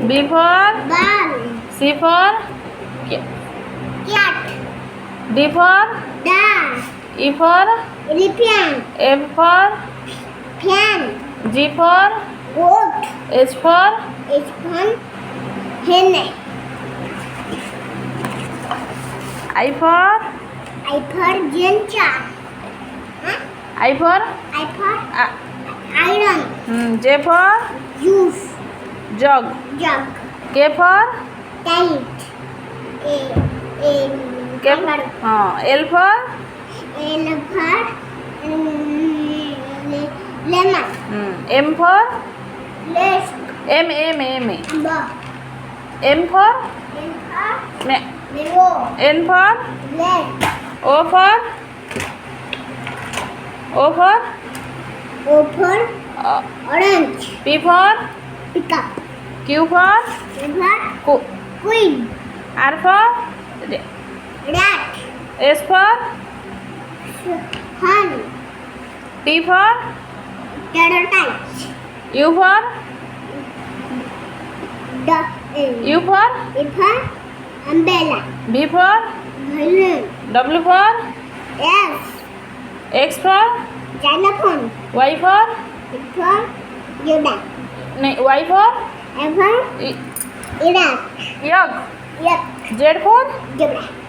B for ball. C for Cat. D for Dog. E for Elephant. F for Fan. G for Goat. H for It's fun. Hen. I for I for gencha. Huh? I for I for iron. J for Juice. jug. Jug. K for Kite. K for L for L for lemon. M for Let's M go. M for N for Ma- mango. N for Black. O for O for orange. P for Pickup. Q for Q for queen. R for Rat. S for Hun. T for Pterodactyl. U for U for E for umbrella. B for Balloon. W for F. X for Xylophone. Y for X for Yoda. Y for F for Iraq. Yug. Yep. Z for Zebra.